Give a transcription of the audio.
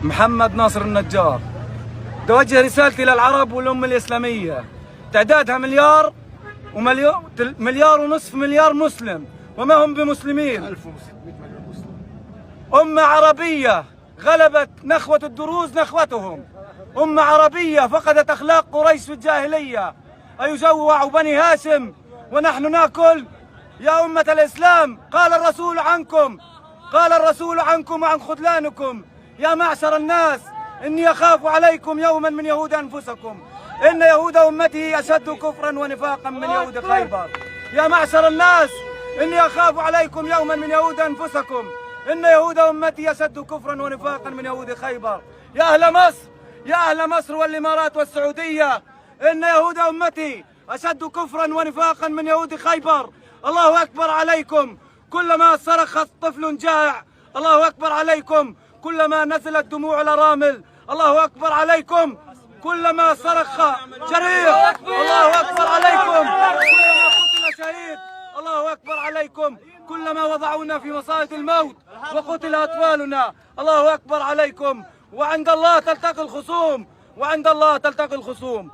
محمد ناصر النجار. بدي أوجه رسالتي للعرب والأمة الإسلامية. تعدادها مليار ونصف مليار مسلم، وما هم بمسلمين. 1600 مليون مسلم. أمة عربية غلبت نخوة الدروز نخوتهم. أمة عربية فقدت أخلاق قريش في الجاهلية. أيجوع بني هاشم ونحن ناكل؟ يا أمة الإسلام، قال الرسول عنكم وعن خذلانكم. يا معشر الناس، إني أخاف عليكم يوما من يهود أنفسكم. إن يهود أمتي أشد كفرا ونفاقا من يهود خيبر. يا معشر الناس، إني أخاف عليكم يوما من يهود أنفسكم. إن يهود أمتي أشد كفرا ونفاقا من يهود خيبر. يا أهل مصر والإمارات والسعودية، إن يهود أمتي أشد كفرا ونفاقا من يهود خيبر. الله أكبر عليكم كلما صرخ طفل جائع. الله أكبر عليكم كلما نزلت دموع الأرامل. الله أكبر عليكم كلما صرخ جريح. الله أكبر عليكم كلما قتل شهيد. الله أكبر عليكم كلما وضعونا في مصائد الموت وقتل أطفالنا. الله أكبر عليكم. وعند الله تلتقي الخصوم.